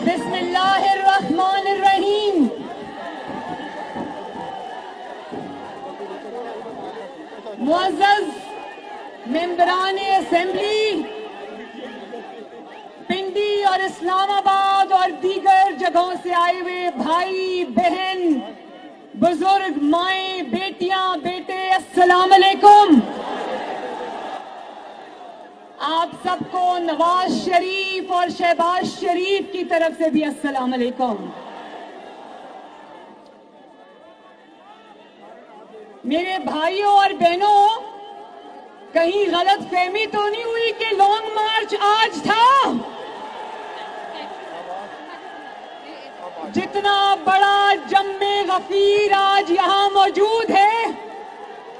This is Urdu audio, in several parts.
بسم اللہ الرحمن الرحیم. معزز ممبران اسمبلی، پنڈی اور اسلام آباد اور دیگر جگہوں سے آئے ہوئے بھائی بہن، بزرگ، مائیں، بیٹیاں، بیٹے، السلام علیکم. آپ سب کو نواز شریف اور شہباز شریف کی طرف سے بھی السلام علیکم. میرے بھائیوں اور بہنوں، کہیں غلط فہمی تو نہیں ہوئی کہ لانگ مارچ آج تھا؟ جتنا بڑا جم غفیر آج یہاں موجود ہے،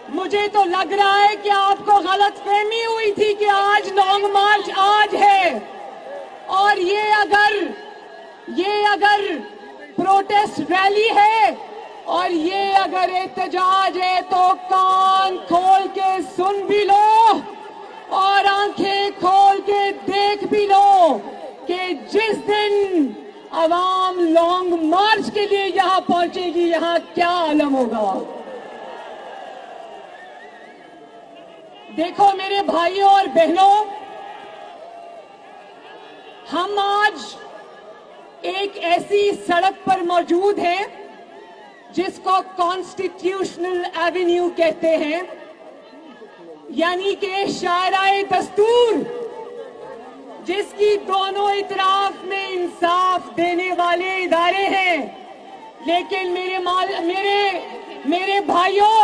مجھے تو لگ رہا ہے کہ آپ کو غلط فہمی ہوئی تھی کہ آج لانگ مارچ آج ہے. اور یہ اگر پروٹیسٹ ریلی ہے اور یہ اگر احتجاج ہے تو کان کھول کے سن بھی لو اور آنکھیں کھول کے دیکھ بھی لو کہ جس دن عوام لانگ مارچ کے لیے یہاں پہنچے گی، یہاں کیا عالم ہوگا. دیکھو میرے بھائیوں اور بہنوں، ہم آج ایک ایسی سڑک پر موجود ہیں جس کو کانسٹیٹیوشنل ایونیو کہتے ہیں، یعنی کہ شاہراہ دستور، جس کی دونوں اطراف میں انصاف دینے والے ادارے ہیں. لیکن میرے بھائیوں،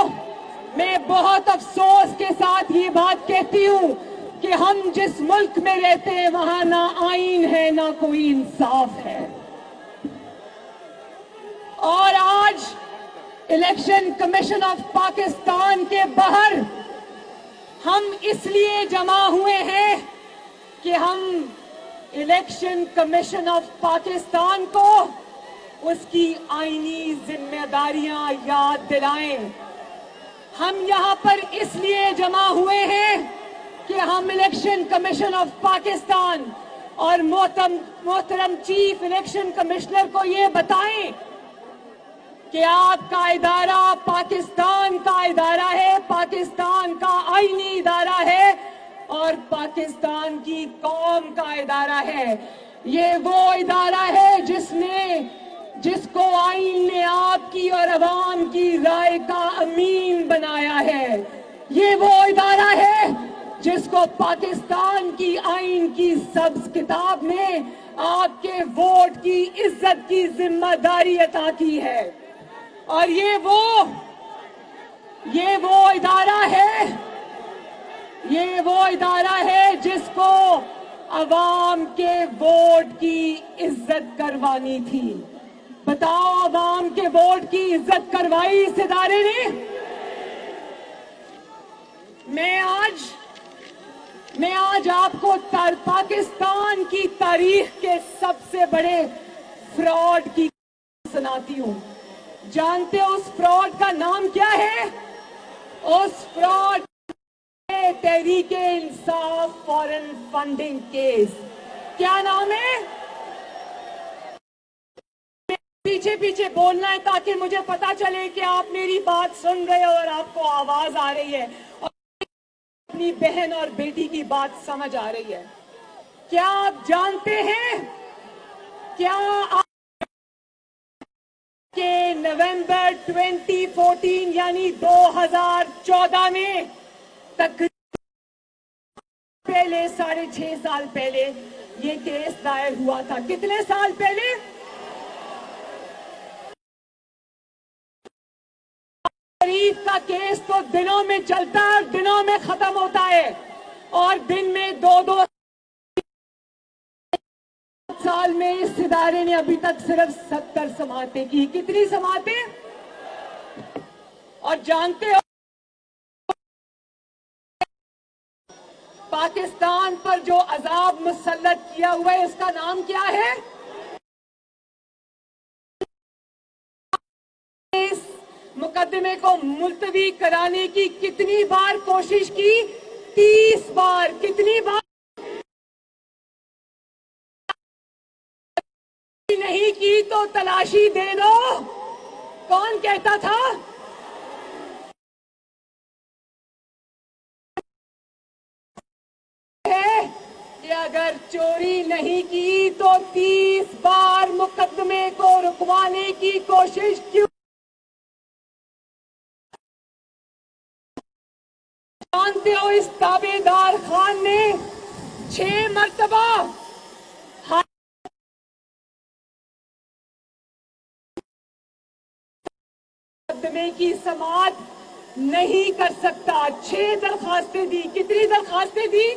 میں بہت افسوس کے ساتھ یہ بات کہتی ہوں کہ ہم جس ملک میں رہتے ہیں وہاں نہ آئین ہے، نہ کوئی انصاف ہے. اور آج الیکشن کمیشن آف پاکستان کے باہر ہم اس لیے جمع ہوئے ہیں کہ ہم الیکشن کمیشن آف پاکستان کو اس کی آئینی ذمہ داریاں یاد دلائیں. ہم یہاں پر اس لیے جمع ہوئے ہیں کہ ہم الیکشن کمیشن آف پاکستان اور محترم چیف الیکشن کمشنر کو یہ بتائیں کہ آپ کا ادارہ پاکستان کا ادارہ ہے، پاکستان کا آئینی ادارہ ہے اور پاکستان کی قوم کا ادارہ ہے. یہ وہ ادارہ ہے جس کو آئین نے آپ کی اور عوام کی رائے کا امین بنایا ہے. یہ وہ ادارہ ہے جس کو پاکستان کی آئین کی سبز کتاب نے آپ کے ووٹ کی عزت کی ذمہ داری عطا کی ہے. اور یہ وہ ادارہ ہے جس کو عوام کے ووٹ کی عزت کروانی تھی. بتاؤ، عوام کے ووٹ کی عزت کروائی اس ادارے نے؟ میں آج آپ کو پاکستان کی تاریخ کے سب سے بڑے فراڈ کی سناتی ہوں. جانتے ہو اس فراڈ کا نام کیا ہے؟ اس fraud Tehreek Insaf foreign funding case. کیا نام ہے؟ پیچھے پیچھے بولنا ہے تاکہ مجھے پتا چلے کہ آپ میری بات سن رہے ہو اور آپ کو آواز آ رہی ہے اور اپنی بہن اور بیٹی کی بات سمجھ آ رہی ہے. کیا آپ جانتے ہیں کہ نومبر 2014 یعنی 2014 میں پہلے 6.5 سال پہلے یہ کیس دائر ہوا تھا؟ کتنے سال پہلے؟ شریف کا کیس تو دنوں میں چلتا ہے اور دنوں میں ختم ہوتا ہے، اور دن میں 2 سال میں اس ادارے نے ابھی تک صرف 70 سماعتیں کی. کتنی سماعتیں؟ اور جانتے ہو پاکستان پر جو عذاب مسلط کیا ہوا ہے اس کا نام کیا ہے؟ اس مقدمے کو ملتوی کرانے کی کتنی بار کوشش کی؟ 30 بار. کتنی بار؟ نہیں کی تو تلاشی دے دو. کون کہتا تھا؟ کہ اگر چوری نہیں کی تو 30 بار مقدمے کو رکوانے کی کوشش کیوں؟ جانتے ہو اس تابے دار خان نے 6 مرتبہ مقدمے کی سماعت نہیں کر سکتا. 6 درخواستیں دی. کتنی درخواستیں دی؟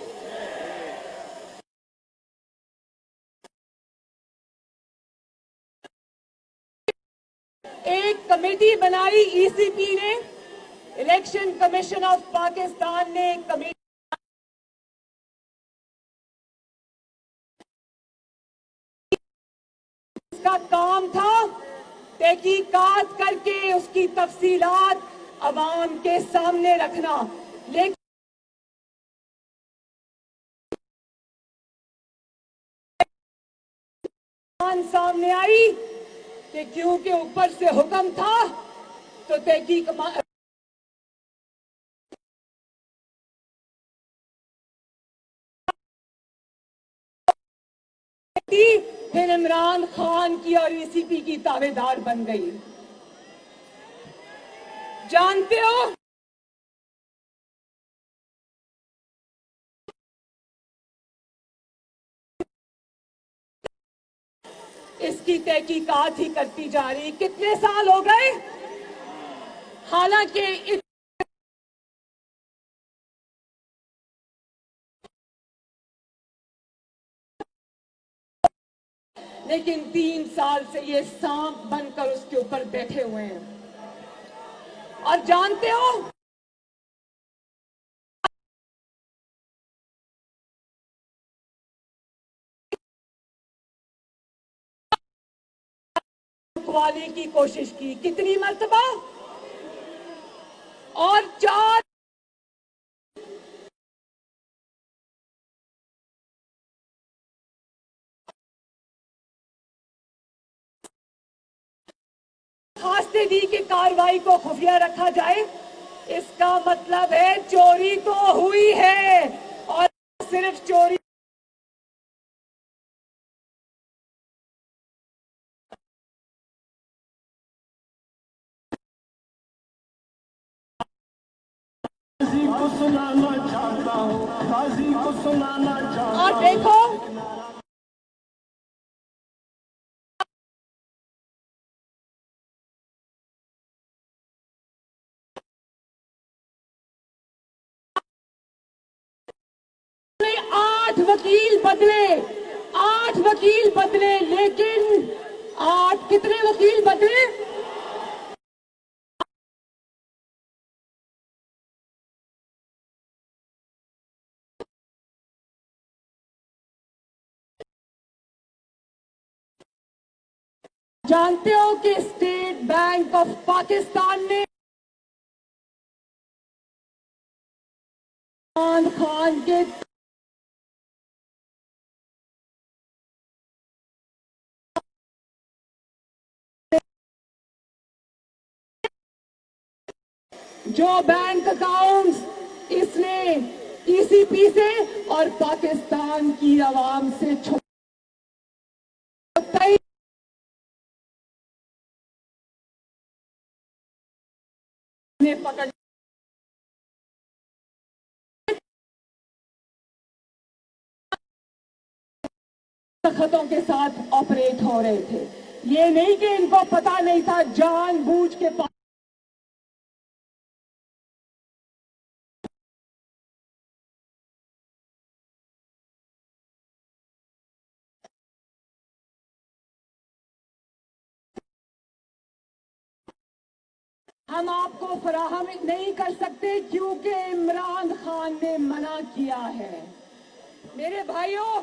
ایک کمیٹی بنائی ای سی پی نے، الیکشن کمیشن آف پاکستان نے ایک کمیٹی کا کام تھا تحقیقات کر کے اس کی تفصیلات عوام کے سامنے رکھنا. لیکن سامنے آئی کہ کیونکہ اوپر سے حکم تھا تو تحقیق پھر عمران خان کی اور ای سی پی کی تابع دار بن گئی. جانتے ہو اس کی تحقیقات ہی کرتی جا رہی. کتنے سال ہو گئے؟ حالانکہ لیکن 3 سال سے یہ سانپ بن کر اس کے اوپر بیٹھے ہوئے ہیں. اور جانتے ہو رکوانے کی کوشش کی. کتنی مرتبہ؟ اور 4 درخواستیں دی کہ کارروائی کو خفیہ رکھا جائے. اس کا مطلب ہے چوری تو ہوئی ہے اور صرف چوری کو سنانا چاہتا ہوں، قاضی کو سنانا چاہتا اور ہوں. دیکھو آٹھ وکیل بدلے، 8 وکیل بدلے، لیکن 8 کتنے وکیل بدلے؟ جانتے ہو کہ اسٹیٹ بینک آف پاکستان نے عمران خان کے جو بینک اکاؤنٹس اس نے ای سی پی سے اور پاکستان کی عوام سے چھپائی نے پکڑ خطوں کے ساتھ آپریٹ ہو رہے تھے. یہ نہیں کہ ان کو پتا نہیں تھا، جان بوجھ کے ہم آپ کو فراہم نہیں کر سکتے کیونکہ عمران خان نے منع کیا ہے. میرے بھائیوں،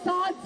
7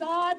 7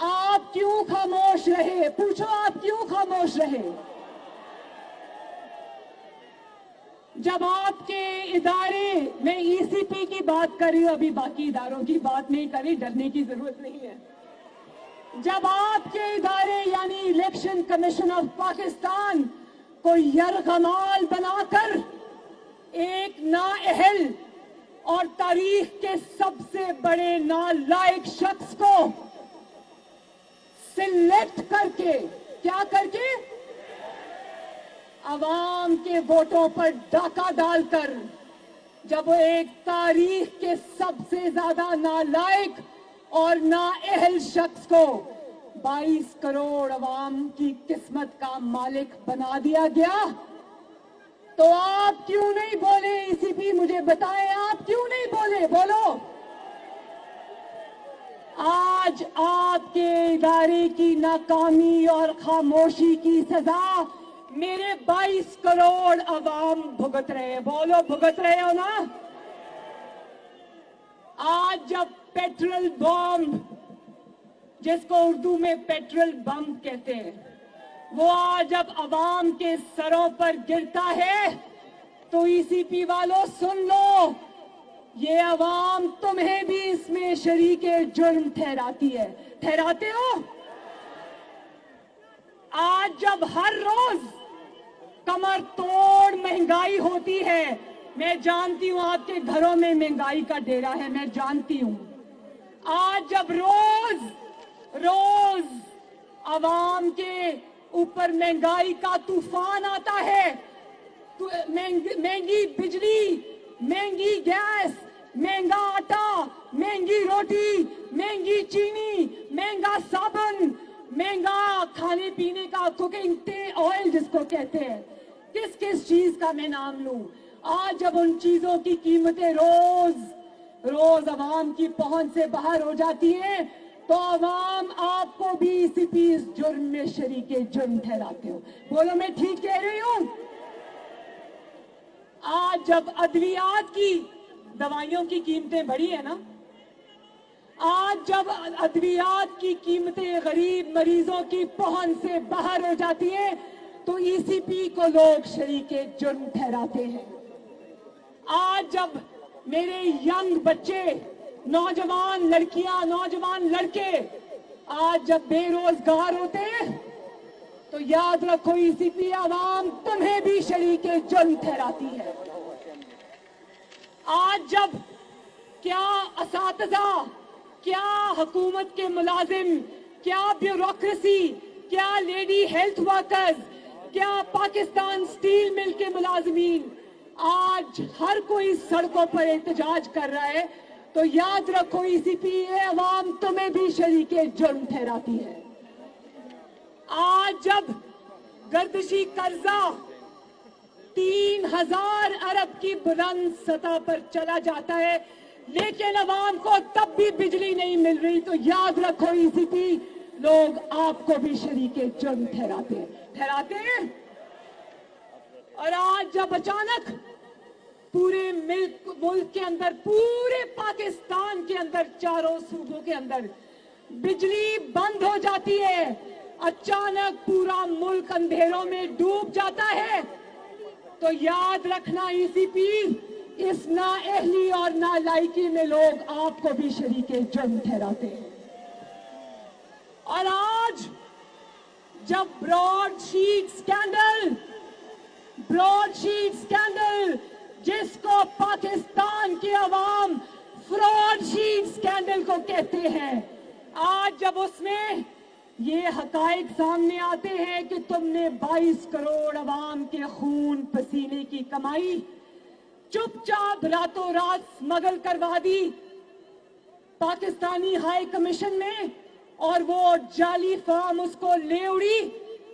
آپ کیوں خاموش رہے؟ پوچھو آپ کیوں خاموش رہے؟ جب آپ کے ادارے میں ای سی پی کی بات کر رہی ہوں، ابھی باقی اداروں کی بات نہیں کری، ڈرنے کی ضرورت نہیں ہے. جب آپ کے ادارے یعنی الیکشن کمیشن آف پاکستان کو یرغمال بنا کر ایک نااہل اور تاریخ کے سب سے بڑے نالائق شخص کو سلیکٹ کر کے، کیا کر کے، عوام کے ووٹوں پر ڈاکہ ڈال کر، جب وہ ایک تاریخ کے سب سے زیادہ نالائق اور نااہل شخص کو 22 کروڑ عوام کی قسمت کا مالک بنا دیا گیا، تو آپ کیوں نہیں بولے؟ ای سی پی مجھے بتائیں، آپ کیوں نہیں بولے؟ بولو. آج آپ کے ادارے کی ناکامی اور خاموشی کی سزا میرے 22 کروڑ عوام بھگت رہے ہیں. بولو، بھگت رہے ہو نا؟ آج جب پیٹرول بم، جس کو اردو میں پیٹرول بم کہتے ہیں، وہ آج جب عوام کے سروں پر گرتا ہے تو ای سی پی والوں سن لو، یہ عوام تمہیں بھی اس میں شریک جرم ٹھہراتی ہے. ٹھہراتے ہو؟ آج جب ہر روز کمر توڑ مہنگائی ہوتی ہے، میں جانتی ہوں آپ کے گھروں میں مہنگائی کا ڈیرا ہے، میں جانتی ہوں. آج جب روز عوام کے اوپر مہنگائی کا طوفان آتا ہے، مہنگی بجلی، مہنگی گیس، مہنگا آٹا، مہنگی روٹی، مہنگی چینی، مہنگا صابن، مہنگا کھانے پینے کا کوکنگ آئل جس کو کہتے ہیں، کس کس چیز کا میں نام لوں. آج جب ان چیزوں کی قیمتیں روز عوام کی پہنچ سے باہر ہو جاتی ہیں، تو عوام آپ کو بھی اسی پی اس جرم میں شریک جرم ٹھہراتے ہو. بولو، میں ٹھیک کہہ رہی ہوں؟ آج جب ادویات کی، دوائیوں کی قیمتیں بڑھی ہیں نا، آج جب ادویات کی قیمتیں غریب مریضوں کی پہنچ سے باہر ہو جاتی ہیں تو ای سی پی کو لوگ شریک جرم ٹھہراتے ہیں. آج جب میرے ینگ بچے، نوجوان لڑکیاں، نوجوان لڑکے آج جب بے روزگار ہوتے ہیں تو یاد رکھو، ای سی پی عوام تمہیں بھی شریک جرم ٹھہراتی ہے. آج جب کیا اساتذہ، کیا حکومت کے ملازم، کیا بیوروکریسی، کیا لیڈی ہیلتھ ورکرز، کیا پاکستان سٹیل مل کے ملازمین، آج ہر کوئی سڑکوں پر احتجاج کر رہا ہے، تو یاد رکھو ای سی پی عوام تمہیں بھی شریک جرم ٹھہراتی ہے. آج جب گردشی قرضہ 3000 ارب کی بلند سطح پر چلا جاتا ہے لیکن عوام کو تب بھی بجلی نہیں مل رہی، تو یاد رکھو ای سی پی لوگ آپ کو بھی شریک جرم ٹھہراتے ہیں. اور آج جب اچانک پورے ملک کے اندر، پورے پاکستان کے اندر، چاروں صوبوں کے اندر بجلی بند ہو جاتی ہے، اچانک پورا ملک اندھیروں میں ڈوب جاتا ہے، تو یاد رکھنا ای سی پی اس نااہلی اور نالائکی میں لوگ آپ کو بھی شریک جرم ٹھہراتے ہیں. اور آج جب براڈ شیٹ سکینڈل، جس کو پاکستان کی عوام فراڈ شیٹ سکینڈل کو کہتے ہیں، آج جب اس میں یہ حقائق سامنے آتے ہیں کہ تم نے 22 کروڑ عوام کے خون پسینے کی کمائی چپ چاپ راتوں رات اسمگل کروا دی پاکستانی ہائی کمیشن میں، اور وہ جعلی فارم اس کو لے اڑی،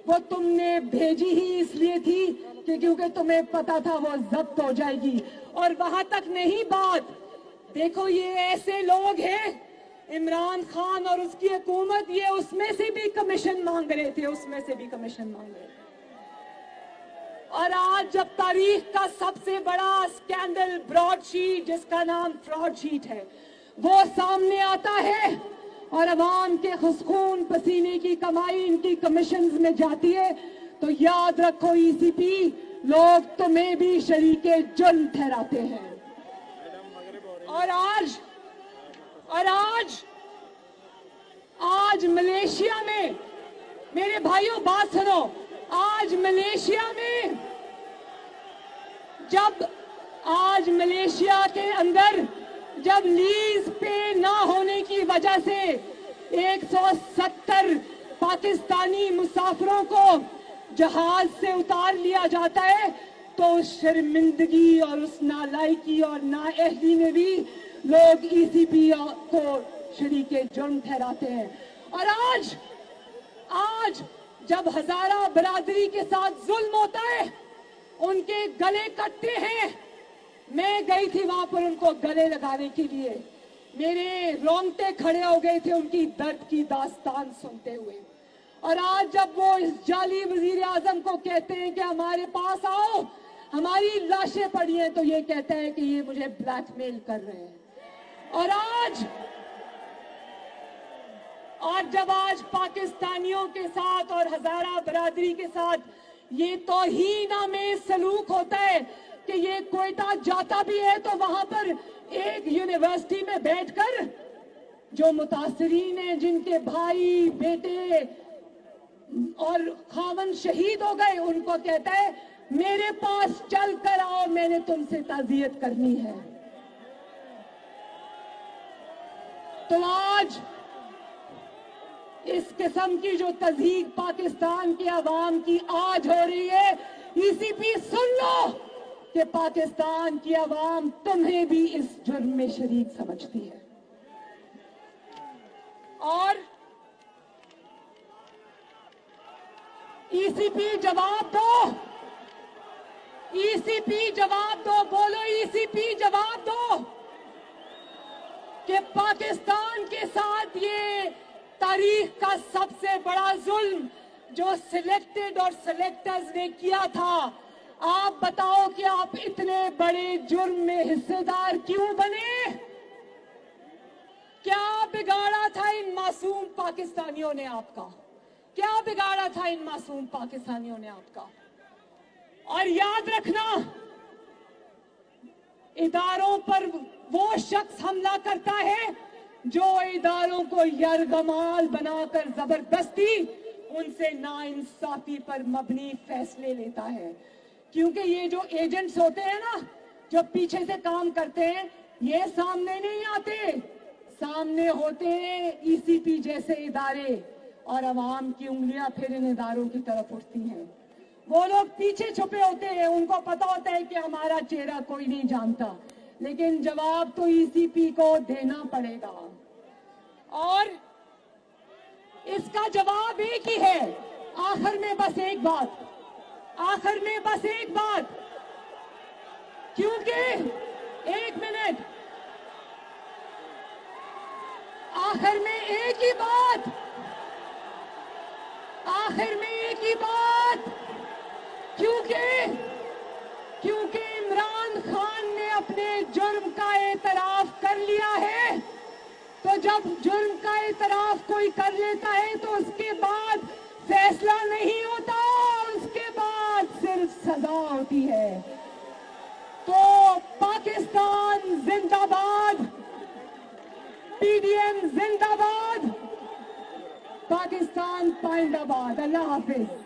وہ تم نے بھیجی ہی اس لیے تھی کہ کیونکہ تمہیں پتا تھا وہ ضبط ہو جائے گی. اور وہاں تک نہیں بات، دیکھو یہ ایسے لوگ ہیں، عمران خان اور اس کی حکومت، یہ اس میں سے بھی کمیشن مانگ رہے تھے، اور آج جب تاریخ کا سب سے بڑا سکینڈل براڈ شیٹ، جس کا نام فراڈ شیٹ ہے، وہ سامنے آتا ہے، اور عوام کے خون پسینے کی کمائی ان کی کمیشنز میں جاتی ہے تو یاد رکھو ای سی پی لوگ تمہیں بھی شریک جرم ٹھہراتے ہیں. اور آج ملیشیا میں میرے بھائیوں بات سنو. آج ملیشیا کے اندر جب لیز پہ نہ ہونے کی وجہ سے 170 پاکستانی مسافروں کو جہاز سے اتار لیا جاتا ہے تو اس شرمندگی اور اس نالائکی اور نااہلی میں بھی لوگ ای سی پی کو شریک جرم ٹھہراتے ہیں. اور آج جب ہزارہ برادری کے ساتھ ظلم ہوتا ہے ان کے گلے کٹتے ہیں. میں گئی تھی وہاں پر ان کو گلے لگانے کے لیے. میرے رونگٹے کھڑے ہو گئے تھے ان کی درد کی داستان سنتے ہوئے. اور آج جب وہ اس جعلی وزیر اعظم کو کہتے ہیں کہ ہمارے پاس آؤ ہماری لاشیں پڑی ہیں تو یہ کہتا ہے کہ یہ مجھے بلیک میل کر رہے ہیں. اور جب آج پاکستانیوں کے ساتھ اور ہزارہ برادری کے ساتھ یہ توہین آمیز سلوک ہوتا ہے کہ یہ کوئٹہ جاتا بھی ہے تو وہاں پر ایک یونیورسٹی میں بیٹھ کر جو متاثرین ہیں جن کے بھائی بیٹے اور خاوند شہید ہو گئے ان کو کہتا ہے میرے پاس چل کر آؤ میں نے تم سے تعزیت کرنی ہے. تو آج اس قسم کی جو تضحیک پاکستان کے عوام کی آج ہو رہی ہے ای سی پی سن لو کہ پاکستان کی عوام تمہیں بھی اس جرم میں شریک سمجھتی ہے. اور ای سی پی جواب دو. ای سی پی جواب دو. بولو ای سی پی جواب دو کہ پاکستان کے ساتھ یہ تاریخ کا سب سے بڑا ظلم جو سلیکٹڈ اور سلیکٹرز نے کیا تھا. آپ بتاؤ کہ آپ اتنے بڑے جرم میں حصے دار کیوں بنے؟ کیا بگاڑا تھا ان معصوم پاکستانیوں نے آپ کا؟ کیا بگاڑا تھا ان معصوم پاکستانیوں نے آپ کا؟ اور یاد رکھنا اداروں پر وہ شخص حملہ کرتا ہے جو اداروں کو یرغمال بنا کر زبردستی ان سے ناانصافی پر مبنی فیصلے لیتا ہے. کیونکہ یہ جو ایجنٹس ہوتے ہیں نا جو پیچھے سے کام کرتے ہیں یہ سامنے نہیں آتے. سامنے ہوتے ہیں ای سی پی جیسے ادارے اور عوام کی انگلیاں پھر ان اداروں کی طرف اٹھتی ہیں. وہ لوگ پیچھے چھپے ہوتے ہیں. ان کو پتا ہوتا ہے کہ ہمارا چہرہ کوئی نہیں جانتا لیکن جواب تو ای سی پی کو دینا پڑے گا. اور اس کا جواب ایک ہی ہے. آخر میں بس ایک بات کیونکہ ایک منٹ آخر میں ایک ہی بات کیونکہ عمران خان نے اپنے جرم کا اعتراف کر لیا ہے تو جب جرم کا اعتراف کوئی کر لیتا ہے تو اس کے بعد فیصلہ نہیں ہوتا اس کے بعد صرف سزا ہوتی ہے. تو پاکستان زندہ باد, پی ڈی ایم زندہ باد, پاکستان پائندہ باد. اللہ حافظ.